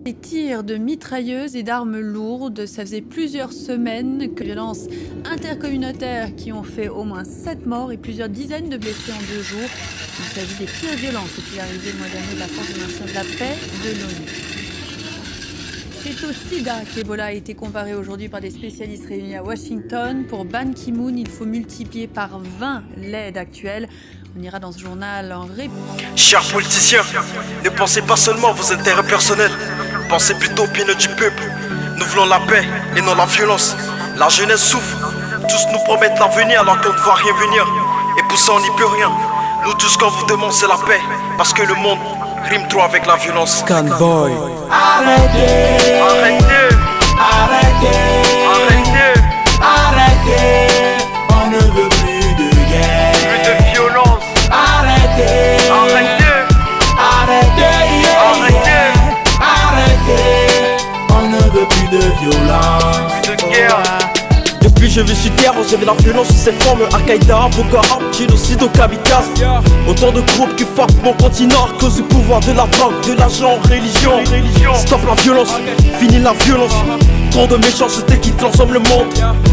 Des tirs de mitrailleuses et d'armes lourdes, ça faisait plusieurs semaines que violences intercommunautaires qui ont fait au moins 7 morts et plusieurs dizaines de blessés en 2 jours. Il s'agit des pires violences depuis l'arrivée le mois dernier de la force de maintien de la paix de l'ONU. C'est au sida qu'Ebola a été comparé aujourd'hui par des spécialistes réunis à Washington. Pour Ban Ki-moon, il faut multiplier par 20 l'aide actuelle. On ira dans ce journal en réponse. Chers politiciens, ne pensez pas seulement à vos intérêts personnels. Pensez plutôt au bien du peuple. Nous voulons la paix et non la violence. La jeunesse souffre. Tous nous promettent l'avenir alors qu'on ne voit rien venir. Et pour ça on n'y peut rien. Nous tous qu'on vous demande c'est la paix. Parce que le monde rime trop avec la violence. Scanboy. Arrêtez, arrêtez, arrêtez, Arrêtez, on ne veut plus de guerre. Plus de violence. Arrêtez, Arrêtez, arrêtez, arrêtez, arrêtez, on ne veut plus de violence. plus de guerre. Depuis je vis sur terre, j'ai vu la violence sous ses formes. Al-Qaïda, Boko Haram, génocide au kamikaze. Autant de groupes qui frappent mon continent à cause du pouvoir de la drogue, de l'argent, religion. Stop la violence, fini la violence. Trop de méchanceté qui transforme le monde.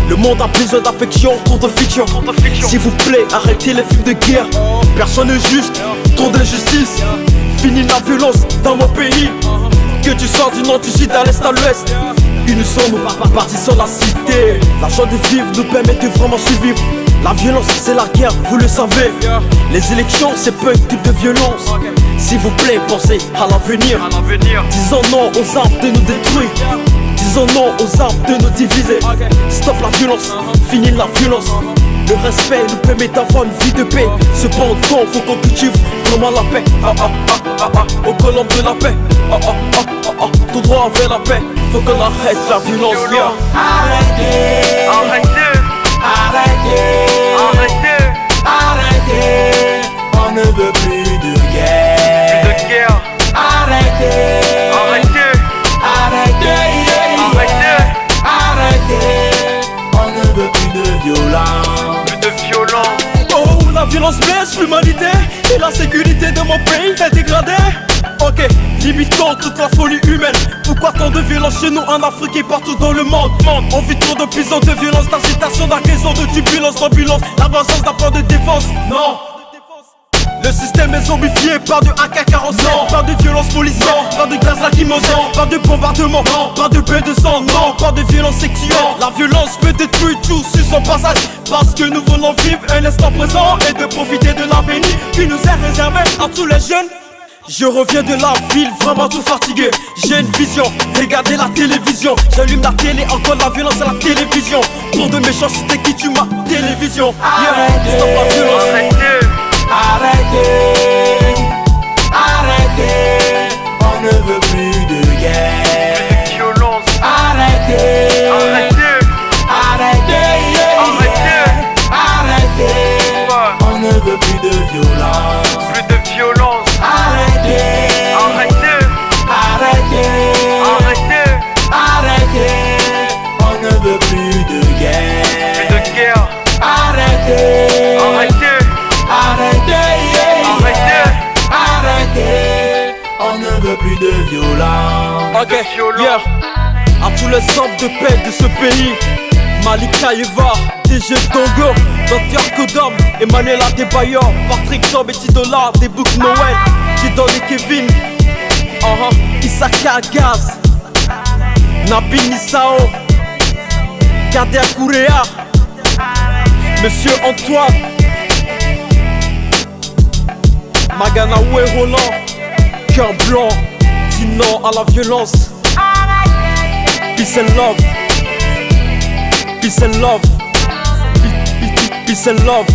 Le monde a besoin d'affection, trop de fiction. S'il vous plaît, arrêtez les films de guerre. Personne n'est juste, trop d'injustice. Fini la violence dans mon pays. Que tu sois du nord, du sud, à l'est, à l'ouest. Unissons-nous, bâtissons la cité. La joie de vivre nous permet de vraiment survivre. La violence c'est la guerre, vous le savez. Les élections c'est peu un type de violence. S'il vous plaît pensez à l'avenir. Disons non aux armes de nous détruire. Disons non aux armes de nous diviser. Stop la violence, fini la violence. Le respect nous permet d'avoir une vie de paix. Cependant faut qu'on cultive vraiment la paix. Au colombe de la paix. Tout droit vers la paix. Faut qu'on arrête la violence. Arrêtez, Arrêtez, arrêtez, arrêtez, arrêtez, on ne veut plus de guerre. plus de guerre. Arrêtez, Arrêtez, arrêtez, arrêtez, arrêtez, on ne veut plus de violence. plus de violence. Oh, la violence blesse l'humanité et la sécurité de mon pays est dégradée. Ok, limitons toute la folie humaine. Pourquoi tant de violence chez nous en Afrique et partout dans le monde? On vit trop de prison, de violence, d'incitation, d'agression, de tubulence, d'ambulance. L'avancée d'un plan de défense, non. Le système est zombifié par du AK-47. Pas de violence policière, pas de gaz lacrymogène, pas de bombardement, pas de bain de sang, non, pas de violence sexuelle. La violence peut détruire tout sur son passage. Parce que nous voulons vivre un instant présent et de profiter de l'avenir qui nous est réservé à tous les jeunes. Je reviens de la ville, vraiment tout fatigué. J'ai une vision, regardez la télévision. J'allume la télé, encore la violence à la télévision. Trop de méchanceté qui tue ma télévision. Stop la violence. Arrêtez, Arrêtez, arrêtez, on ne veut plus de guerre. plus de violence. Arrêtez, Arrêtez, arrêtez, arrêtez, arrêtez, on ne veut plus de violence. plus de violence. Arrêtez, Arrêtez, arrêtez, arrêtez, arrêtez, on ne veut plus de plus guerre. de guerre. Arrêtez, Arrêtez, arrêtez, arrêtez, arrêtez, on ne veut plus de violence. Ok, yeah. À tous les hommes de paix de ce pays, Malika Eva, DG Dongo, Dr Kodam, Emmanuel Adebayor, Patrick Tom et Tidola, des Book Noël, Tidon et Kevin, Isaka Gaz, Nabi Nisao, Kader Kourea, Monsieur Antoine, Maganaoué Roland, Cœur Blanc, dit non à la violence. Peace and love. Peace and love. Peace and love.